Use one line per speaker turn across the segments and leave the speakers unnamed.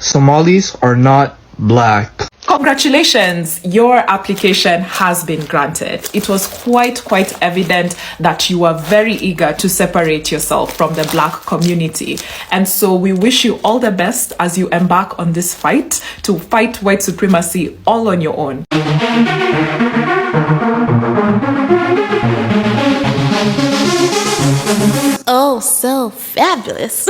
Somalis are not black.
Congratulations, your application has been granted. It was quite evident that you are very eager to separate yourself from the black community. And so we wish you all the best as you embark on this fight to fight white supremacy all on your own.
Oh, so fabulous.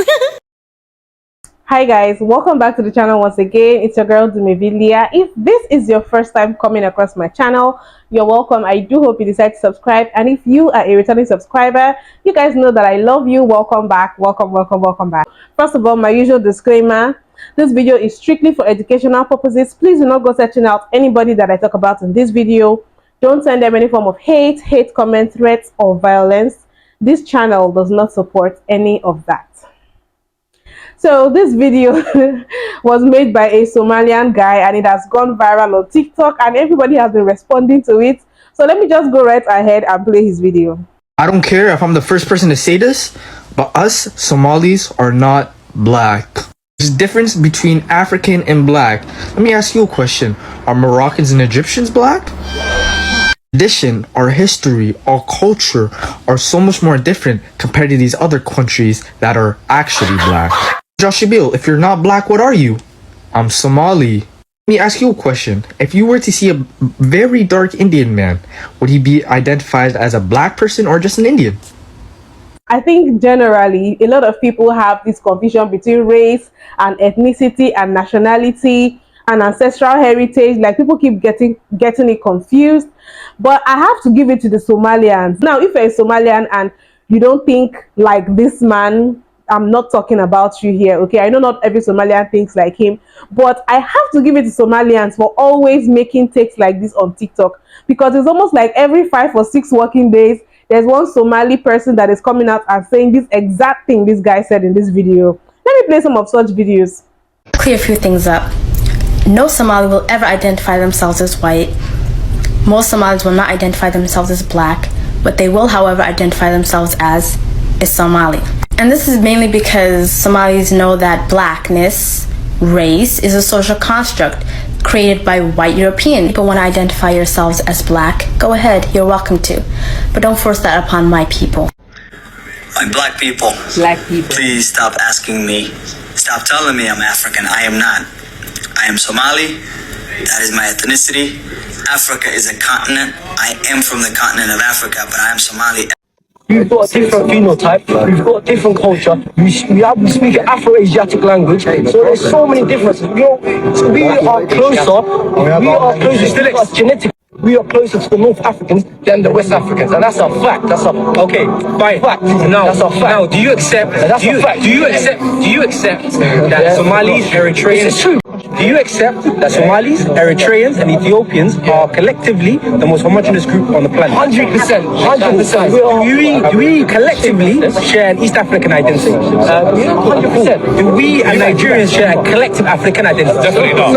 Hi guys, welcome back to the channel once again. It's your girl Dumebi. If this is your first time coming across my channel, you're welcome. I do hope you decide to subscribe, and if you are a returning subscriber, you guys know that I love you. Welcome back. Welcome back. First of all, my usual disclaimer: this video is strictly for educational purposes. Please do not go searching out anybody that I talk about in this video. Don't send them any form of hate comment, threats, or violence. This channel does not support any of that. So this video was made by a Somalian guy, and it has gone viral on TikTok, and everybody has been responding to it. So let me just go right ahead and play his video.
I don't care if I'm the first person to say this, but us Somalis are not black. There's a difference between African and black. Let me ask you a question. Are Moroccans and Egyptians black? Tradition, our history, our culture are so much more different compared to these other countries that are actually black. Joshua Bill, if you're not black, what are you? I'm Somali. Let me ask you a question. If you were to see a very dark Indian man, would he be identified as a black person or just an Indian?
I think generally a lot of people have this confusion between race and ethnicity and nationality and ancestral heritage. Like, people keep getting it confused, but I have to give it to the Somalians. Now, if you're a Somalian and you don't think like this man, I'm not talking about you here, okay? I know not every Somalian thinks like him, but I have to give it to Somalians for always making takes like this on TikTok, because it's almost like every 5 or 6 working days there's one Somali person that is coming out and saying this exact thing this guy said in this video. Let me play some of such videos.
Clear a few things up. No Somali will ever identify themselves as white. Most Somalis will not identify themselves as black, but they will, however, identify themselves as a Somali. And this is mainly because Somalis know that blackness, race, is a social construct created by white Europeans. People want to identify yourselves as black, go ahead, you're welcome to. But don't force that upon my people.
My black people, please stop asking me. Stop telling me I'm African. I am not. I am Somali. That is my ethnicity. Africa is a continent. I am from the continent of Africa, but I am Somali.
We've got a different phenotype, we've got a different culture, we speak an Afro-Asiatic language, so there's so many differences. We are closer genetically. We are closer to the North Africans than the West Africans, and that's a fact. That's a okay, fine. Fact. Now, that's a fact. Now, do you accept? Do you accept that Somalis, Eritreans? Do you accept that Somalis, Eritreans, and Ethiopians are collectively the most homogeneous group on the planet? 100%. 100%. Do we collectively share an East African identity? 100%. Do we and Nigerians share a collective African identity? Definitely not.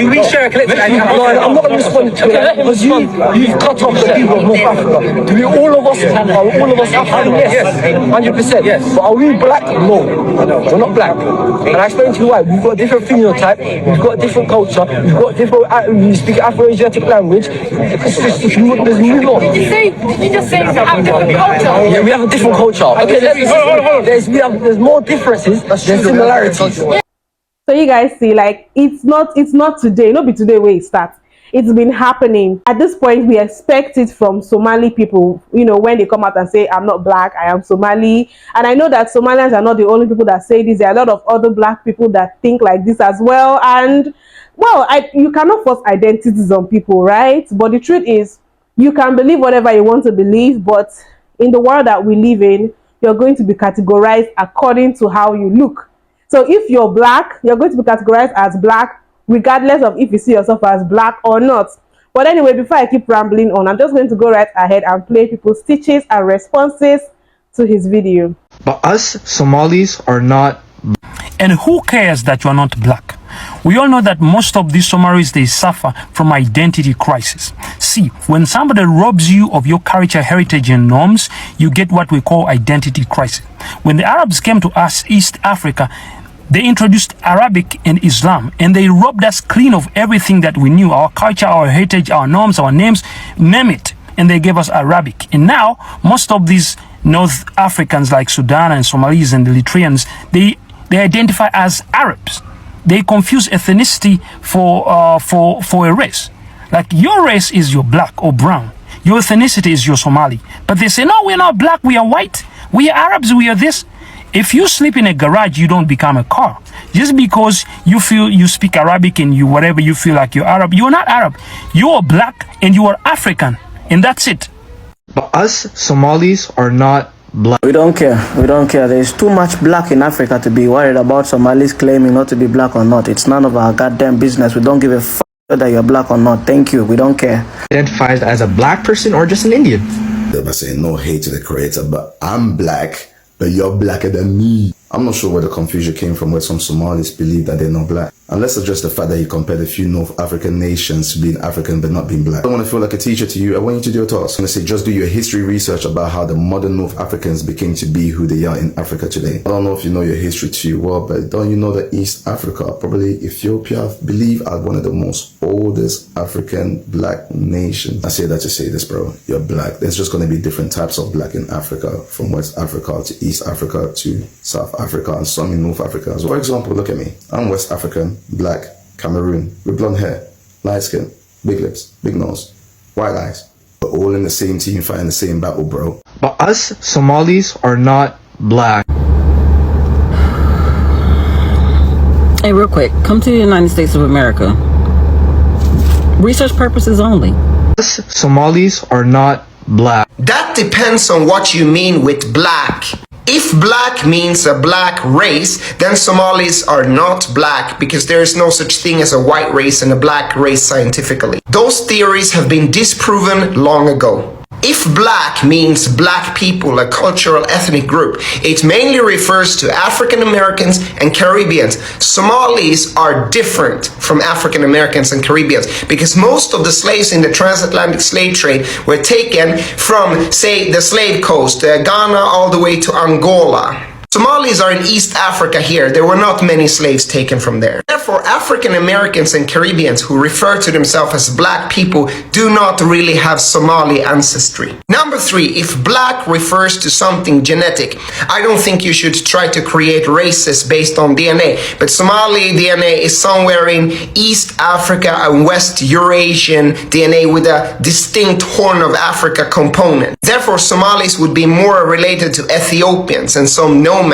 Do we share a collective identity? No, I'm not responding to it, because you've cut off the people of North Africa. Do we, all of us African? Yes. 100%. Yes. But are we black? No. We're not black. And I explained to you why. We've got a different phenotype, we've got a different culture, we've got different, we speak Afro-Asiatic language. There's more. Did you just say we have different culture? Yeah, we have a different culture. Okay, there's more differences than similarities.
So you guys see, like, it's not today, not be today where it starts. It's been happening. At this point, we expect it from Somali people, you know, when they come out and say, I'm not black, I am Somali. And I know that Somalians are not the only people that say this. There are a lot of other black people that think like this as well. And, well, you cannot force identities on people, right? But the truth is, you can believe whatever you want to believe, but in the world that we live in, you're going to be categorized according to how you look. So if you're black, you're going to be categorized as black, regardless of if you see yourself as black or not. But anyway, before I keep rambling on, I'm just going to go right ahead and play people's speeches and responses to his video.
But us Somalis are not.
And who cares that you are not black? We all know that most of these Somalis, they suffer from identity crisis. See, when somebody robs you of your culture, heritage, and norms, you get what we call identity crisis. When the Arabs came to us, East Africa, They introduced Arabic and Islam, and they robbed us clean of everything that we knew, our culture, our heritage, our norms, our names, name it. And they gave us Arabic. And now, most of these North Africans like Sudan and Somalis and Eritreans, they identify as Arabs. They confuse ethnicity for a race. Like your race is your black or brown. Your ethnicity is your Somali. But they say, no, we're not black, we are white. We are Arabs, we are this. If you sleep in a garage, you don't become a car. Just because you feel you speak Arabic and you whatever you feel like you're Arab, you're not Arab. You are black and you are African. And that's it.
But us Somalis are not black.
We don't care. We don't care. There's too much black in Africa to be worried about Somalis claiming not to be black or not. It's none of our goddamn business. We don't give a fuck whether you're black or not. Thank you. We don't care.
Identifies as a black person or just an Indian.
By saying no hate to the creator, but I'm black, but you're blacker than me. I'm not sure where the confusion came from, where some Somalis believe that they're not black. And let's address the fact that he compared a few North African nations to being African but not being black. I don't want to feel like a teacher to you. I want you to do your task. I'm going to say just do your history research about how the modern North Africans became to be who they are in Africa today. I don't know if you know your history too well, but don't you know that East Africa, probably Ethiopia, I believe are one of the most oldest African black nations. I say that to say this, bro. You're black. There's just going to be different types of black in Africa, from West Africa to East Africa to South Africa and some in North Africa as well. For example, look at me. I'm West African, black, Cameroon, with blonde hair, light skin, big lips, big nose, white eyes. We're all in the same team fighting the same battle, bro.
But us Somalis are not black.
Hey, real quick, come to the United States of America. Research purposes only.
Us Somalis are not black.
That depends on what you mean with black. If black means a black race, then Somalis are not black because there is no such thing as a white race and a black race scientifically. Those theories have been disproven long ago. If black means black people, a cultural ethnic group, it mainly refers to African Americans and Caribbeans. Somalis are different from African Americans and Caribbeans because most of the slaves in the transatlantic slave trade were taken from, say, the slave coast, Ghana all the way to Angola. Somalis are in East Africa here. There were not many slaves taken from there. Therefore, African Americans and Caribbeans who refer to themselves as black people do not really have Somali ancestry. Number 3, if black refers to something genetic, I don't think you should try to create races based on DNA. But Somali DNA is somewhere in East Africa and West Eurasian DNA with a distinct Horn of Africa component. Therefore, Somalis would be more related to Ethiopians and some nomads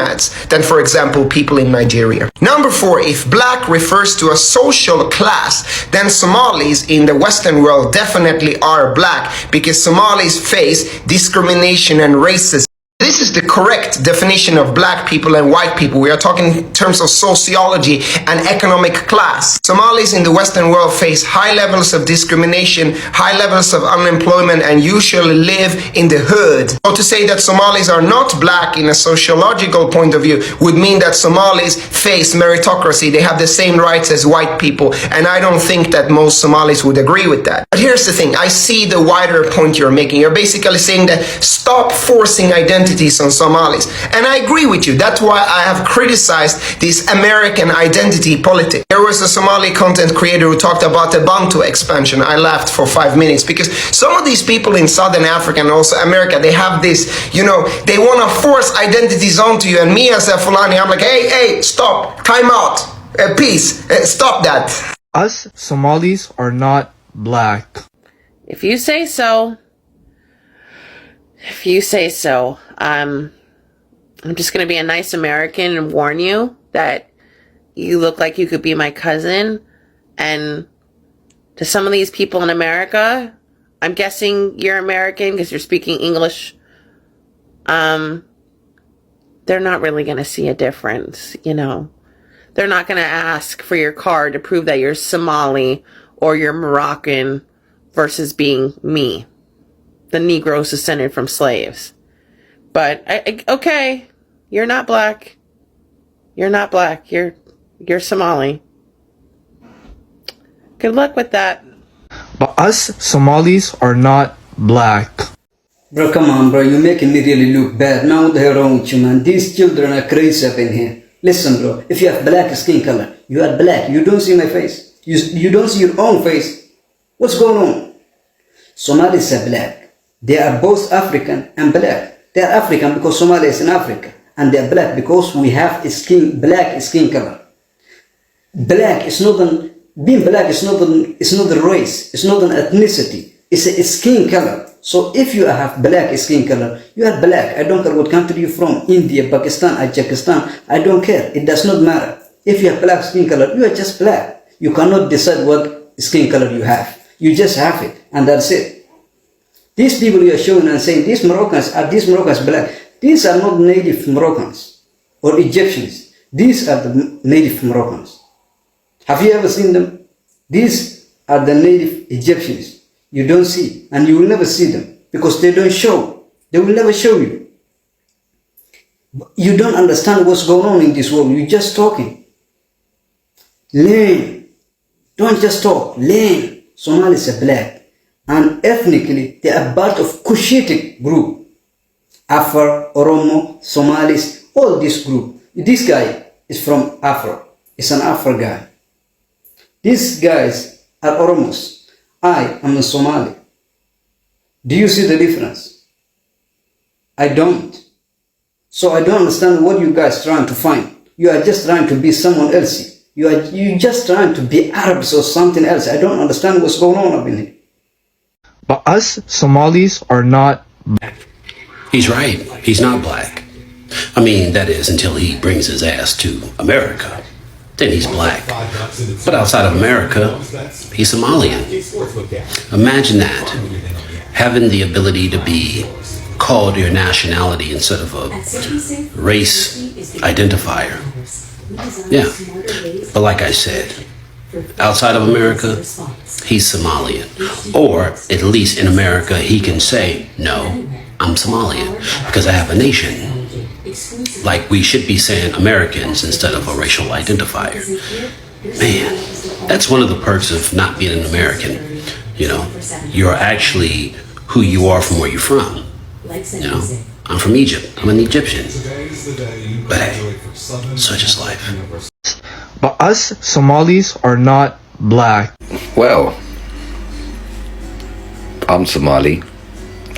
than, for example, people in Nigeria. Number 4, if black refers to a social class, then Somalis in the Western world definitely are black because Somalis face discrimination and racism. This is the correct definition of black people and white people. We are talking in terms of sociology and economic class. Somalis in the Western world face high levels of discrimination, high levels of unemployment, and usually live in the hood. So to say that Somalis are not black in a sociological point of view would mean that Somalis face meritocracy. They have the same rights as white people, and I don't think that most Somalis would agree with that. But here's the thing. I see the wider point you're making. You're basically saying that stop forcing identity on Somalis. And I agree with you. That's why I have criticized this American identity politics. There was a Somali content creator who talked about the Bantu expansion. I laughed for 5 minutes because some of these people in Southern Africa and also America, they have this, they want to force identities onto you. And me as a Fulani, I'm like, hey, stop, time out, peace, stop that.
Us Somalis are not black.
If you say so. If you say so, I'm just going to be a nice American and warn you that you look like you could be my cousin. And to some of these people in America, I'm guessing you're American because you're speaking English. They're not really going to see a difference, They're not going to ask for your card to prove that you're Somali or you're Moroccan versus being me, the Negroes descended from slaves. But, okay, you're not black. You're not black. You're Somali. Good luck with that.
But us Somalis are not black.
Bro, come on, bro. You're making me really look bad. Now what the hell wrong with you, man? These children are crazy up in here. Listen, bro, if you have black skin color, you are black. You don't see my face. You don't see your own face. What's going on? Somalis are black. They are both African and black. They are African because Somalia is in Africa. And they are black because we have black skin color. Black is not being black is not a race. It's not an ethnicity. It's a skin color. So if you have black skin color, you are black. I don't care what country you're from, India, Pakistan, Tajikistan. I don't care. It does not matter. If you have black skin color, you are just black. You cannot decide what skin color you have. You just have it, and that's it. These people you are showing and saying, these Moroccans black? These are not native Moroccans or Egyptians. These are the native Moroccans. Have you ever seen them? These are the native Egyptians. You don't see, and you will never see them because they don't show. They will never show you. You don't understand what's going on in this world. You're just talking. Learn. Don't just talk. Learn. Somalis are black, and ethnically they are part of Cushitic group. Afar, Oromo, Somalis, all this group. This guy is from Afar. It's an Afar guy. These guys are Oromos. I am a Somali. Do you see the difference? I don't. So I don't understand what you guys are trying to find. You are just trying to be someone else. You just trying to be Arabs or something else. I don't understand what's going on up in here.
But us Somalis are not black.
He's right. He's not black. I mean, that is until he brings his ass to America. Then he's black. But outside of America, he's Somalian. Imagine that. Having the ability to be called your nationality instead of a race identifier. Yeah. But like I said, outside of America, he's Somalian. Or at least in America, he can say, no, I'm Somalian because I have a nation. Like we should be saying Americans instead of a racial identifier. Man, that's one of the perks of not being an American. You know, you're actually who you are from where you're from. You know, I'm from Egypt. I'm an Egyptian. But hey, such is life.
But us Somalis are not black.
Well, I'm Somali.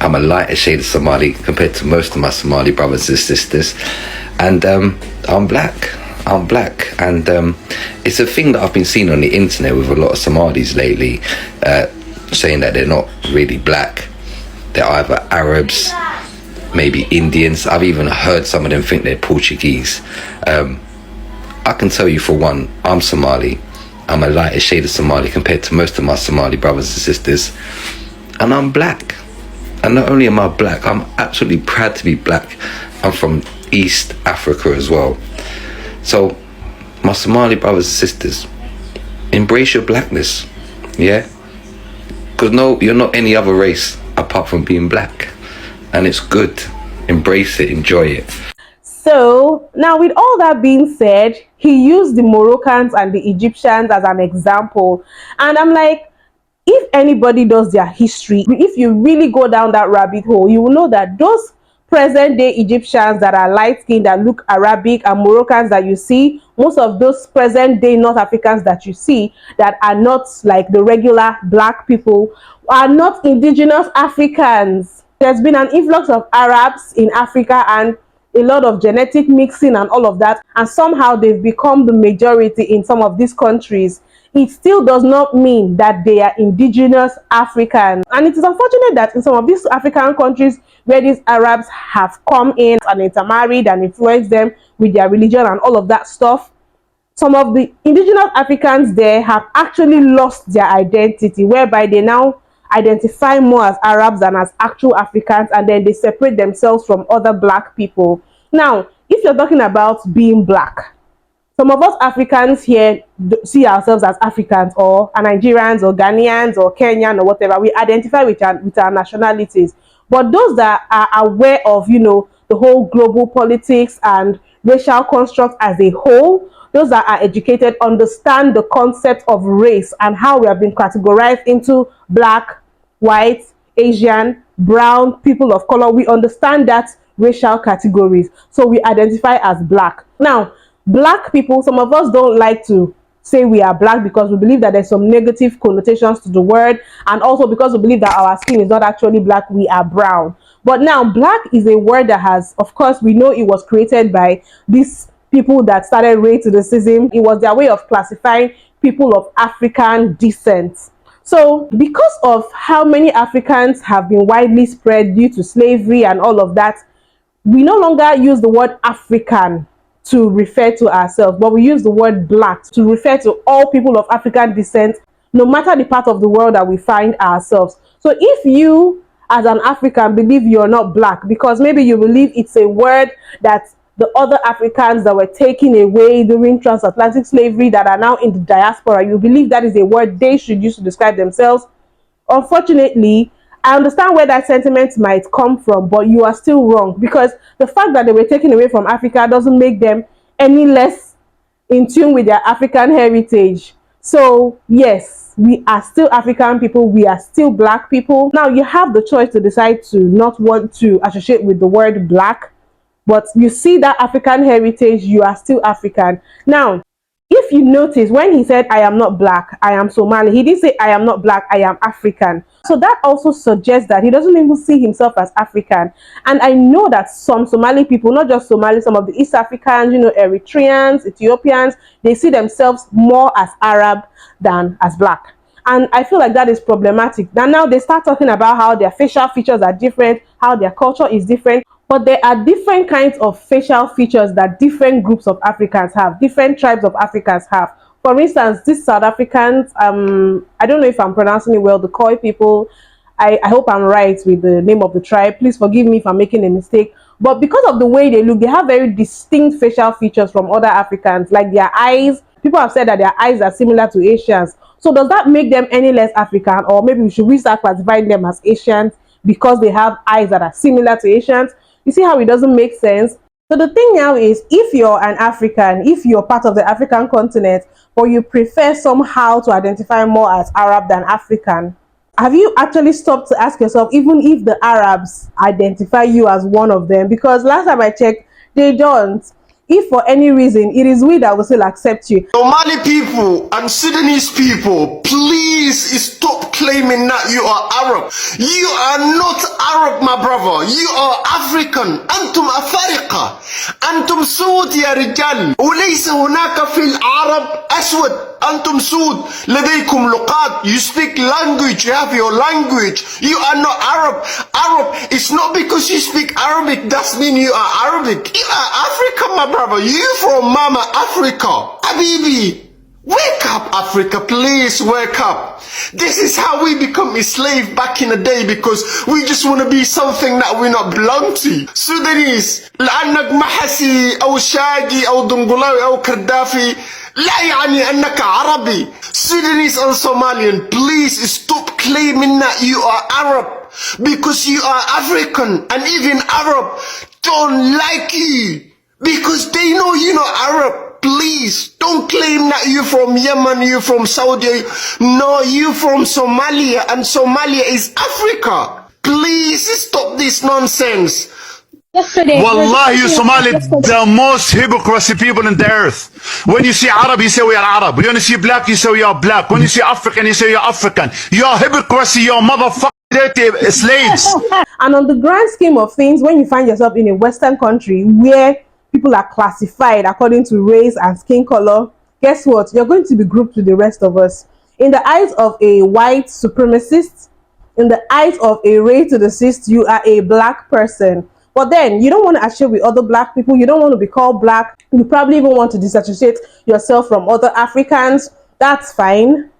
I'm a lighter shade of Somali compared to most of my Somali brothers and sisters. And I'm black. I'm black. And it's a thing that I've been seeing on the internet with a lot of Somalis lately, saying that they're not really black. They're either Arabs, maybe Indians. I've even heard some of them think they're Portuguese. I can tell you for one, I'm Somali. I'm a lighter shade of Somali compared to most of my Somali brothers and sisters. And I'm black. And not only am I black, I'm absolutely proud to be black. I'm from East Africa as well. So, my Somali brothers and sisters, embrace your blackness, yeah? Because no, you're not any other race apart from being black. And it's good. Embrace it, enjoy it.
So, now with all that being said, he used the Moroccans and the Egyptians as an example. And I'm like, if anybody does their history, if you really go down that rabbit hole, you will know that those present day Egyptians that are light skinned, that look Arabic, and Moroccans that you see, most of those present day North Africans that you see that are not like the regular black people are not indigenous Africans. There's been an influx of Arabs in Africa and a lot of genetic mixing and all of that, and somehow they've become the majority in some of these countries. It still does not mean that they are indigenous Africans. And it is unfortunate that in some of these African countries where these Arabs have come in and intermarried and influenced them with their religion and all of that stuff, some of the indigenous Africans there have actually lost their identity, whereby they now identify more as Arabs than as actual Africans, and then they separate themselves from other black people. Now, if you're talking about being black, some of us Africans here see ourselves as Africans or Nigerians or Ghanaians or Kenyan or whatever. We identify with our nationalities. But those that are aware of, you know, the whole global politics and racial construct as a whole, those that are educated understand the concept of race and how we have been categorized into black, white, Asian, brown, people of color. We understand that racial categories. So we identify as black. Now, Black people, some of us don't like to say we are black because we believe that there's some negative connotations to the word, and also because we believe that our skin is not actually black, we are brown. But now black is a word that has, of course, we know it was created by these people that started racism. It was their way of classifying people of African descent. So because of how many Africans have been widely spread due to slavery and all of that, we no longer use the word African to refer to ourselves, but we use the word black to refer to all people of African descent, no matter the part of the world that we find ourselves. So if you, as an African, believe you're not black because maybe you believe it's a word that the other Africans that were taken away during transatlantic slavery that are now in the diaspora, you believe that is a word they should use to describe themselves. Unfortunately, I understand where that sentiment might come from, but you are still wrong, because the fact that they were taken away from Africa doesn't make them any less in tune with their African heritage. So yes, we are still African people, we are still black people. Now you have the choice to decide to not want to associate with the word black, but you see that African heritage, you are still African. Now, if you notice, when he said, I am not black, I am Somali, he didn't say, I am not black, I am African. So that also suggests that he doesn't even see himself as African. And I know that some Somali people, not just Somali, some of the East Africans, Eritreans, Ethiopians, they see themselves more as Arab than as black. And I feel like that is problematic. Now they start talking about how their facial features are different, how their culture is different. But there are different kinds of facial features that different groups of Africans have, different tribes of Africans have. For instance, these South Africans, I don't know if I'm pronouncing it well, the Khoi people, I hope I'm right with the name of the tribe. Please forgive me if I'm making a mistake. But because of the way they look, they have very distinct facial features from other Africans, like their eyes. People have said that their eyes are similar to Asians. So does that make them any less African? Or maybe should we start classifying them as Asians because they have eyes that are similar to Asians? You see how it doesn't make sense? So the thing now is, if you're an African, if you're part of the African continent, or you prefer somehow to identify more as Arab than African, have you actually stopped to ask yourself, even if the Arabs identify you as one of them? Because last time I checked, they don't. If for any reason, it is we that will still accept you.
Somali people and Sudanese people, please stop claiming that you are Arab. You are not Arab, my brother. You are African. أنتم أفارقة. أنتم سود يا رجال. وليس هناك في العرب أسود. أنتم سود. لديكم لغات. You speak language. You have your language. You are not Arab. Arab is not because you speak Arabic. That means you are Arabic. You are African, my brother. You from Mama Africa. Habibi. Wake up, Africa, please wake up. This is how we become a slave back in the day, because we just want to be something that we not belong to. Sudanese, لأنك محسي أو شاقي أو دنقلاوي أو كردافي لا يعني أنك عربي. Sudanese and Somalian, please stop claiming that you are Arab, because you are African, and even Arab don't like you because they know you're not Arab. Please, don't claim that you're from Yemen, you're from Saudi. No, you're from Somalia, and Somalia is Africa. Please stop this nonsense.
Wallahi, you Somali, the most hypocrisy people in the earth. When you see Arab, you say we are Arab. When you see black, you say we are black. When you see African, you say you're African. You're hypocrisy, you're motherfucking dirty slaves.
And on the grand scheme of things, when you find yourself in a Western country where people are classified according to race and skin color, guess what? You're going to be grouped with the rest of us. In the eyes of a white supremacist, in the eyes of a racist, you are a black person. But then you don't want to associate with other black people. You don't want to be called black. You probably even want to disassociate yourself from other Africans. That's fine.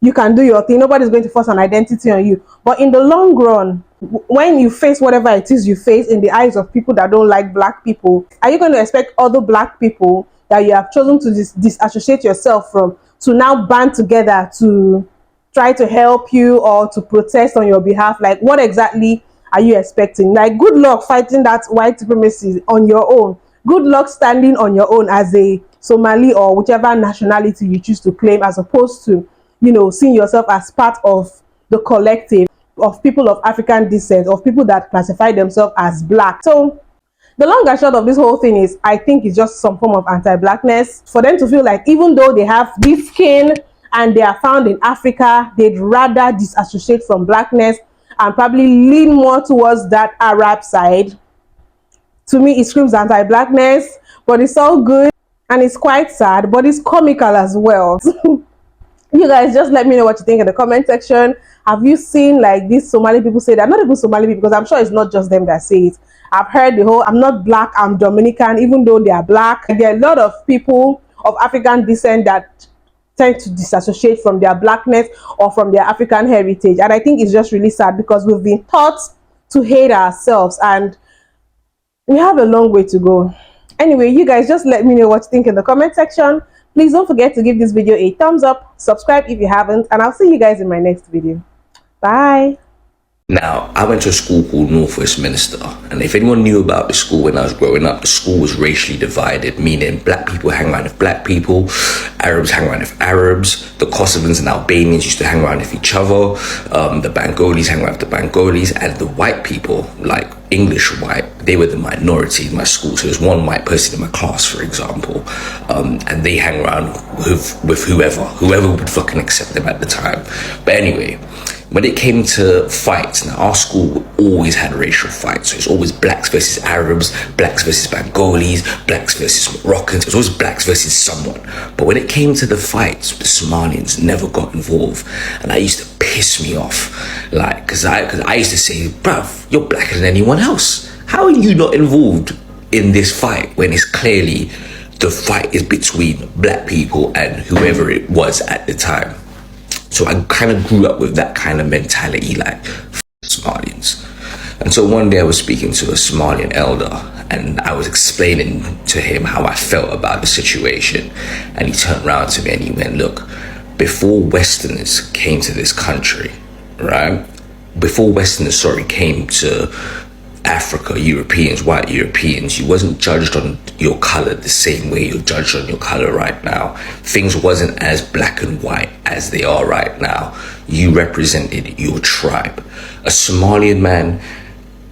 You can do your thing. Nobody's going to force an identity on you. But in the long run, when you face whatever it is you face in the eyes of people that don't like black people, are you going to expect other black people that you have chosen to disassociate yourself from to now band together to try to help you or to protest on your behalf? Like, what exactly are you expecting? Like, good luck fighting that white supremacy on your own. Good luck standing on your own as a Somali or whichever nationality you choose to claim, as opposed to, seeing yourself as part of the collective of people of African descent, of people that classify themselves as black. So The long and short of this whole thing is, I think it's just some form of anti-blackness for them to feel like even though they have this skin and they are found in Africa, they'd rather disassociate from blackness and probably lean more towards that Arab side. To me, it screams anti-blackness, but it's all good and it's quite sad, but it's comical as well. You guys just let me know what you think in the comment section. Have you seen like these Somali people say that? Not even Somali people, because I'm sure it's not just them that say it. I've heard the whole, I'm not black, I'm Dominican, even though they are black. There are a lot of people of African descent that tend to disassociate from their blackness or from their African heritage. And I think it's just really sad because we've been taught to hate ourselves and we have a long way to go. Anyway, you guys just let me know what you think in the comment section. Please don't forget to give this video a thumbs up, subscribe if you haven't, and I'll see you guys in my next video. Bye.
Now, I went to a school called Northwest Minster, and if anyone knew about the school when I was growing up, the school was racially divided, meaning black people hang around with black people, Arabs hang around with Arabs, the Kosovans and Albanians used to hang around with each other, the Bengalis hang around with the Bengalis, and the white people, like English white, they were the minority in my school. So there's one white person in my class, for example, and they hang around with whoever would fucking accept them at the time. But anyway, when it came to fights, now our school always had racial fights. So it's always blacks versus Arabs, blacks versus Bengalis, blacks versus Moroccans. It was always blacks versus someone. But when it came to the fights, the Somalians never got involved. And that used to piss me off. Like, cause I used to say, bruv, you're blacker than anyone else. How are you not involved in this fight when it's clearly the fight is between black people and whoever it was at the time? So I kind of grew up with that kind of mentality, like, Somalians. And so one day I was speaking to a Somalian elder and I was explaining to him how I felt about the situation. And he turned around to me and he went, look, before Westerners came to this country, right? Before Westerners, came to Africa, Europeans, white Europeans, you wasn't judged on your color the same way you're judged on your color right now. Things wasn't as black and white as they are right now. You represented your tribe. A Somalian man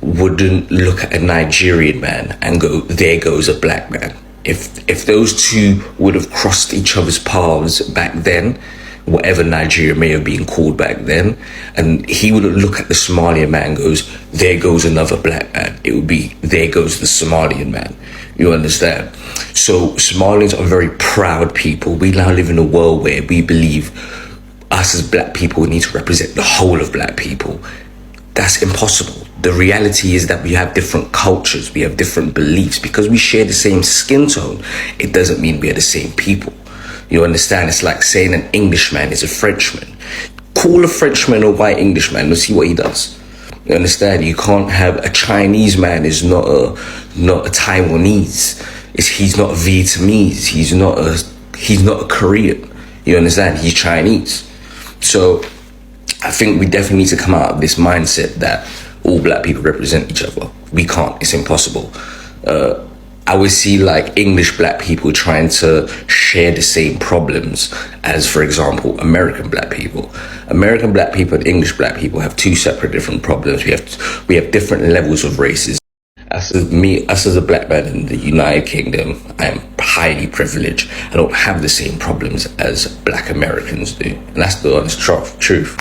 wouldn't look at a Nigerian man and go, there goes a black man. If those two would have crossed each other's paths back then, whatever Nigeria may have been called back then, and he wouldn't look at the Somalian man and goes, there goes another black man. It would be, there goes the Somalian man. You understand? So Somalians are very proud people. We now live in a world where we believe us as black people need to represent the whole of black people. That's impossible. The reality is that we have different cultures, we have different beliefs. Because we share the same skin tone, it doesn't mean we're the same people. You understand? It's like saying an Englishman is a Frenchman. Call a Frenchman a white Englishman, let's see what he does. You understand? You can't have a Chinese man is not a Taiwanese. He's not a Vietnamese. He's not a Korean. You understand? He's Chinese. So I think we definitely need to come out of this mindset that all black people represent each other. We can't. It's impossible. I would see like English black people trying to share the same problems as, for example, American black people. American black people and English black people have two separate different problems. We have different levels of racism. Us as a black man in the United Kingdom, I am highly privileged. I don't have the same problems as black Americans do. And that's the honest truth.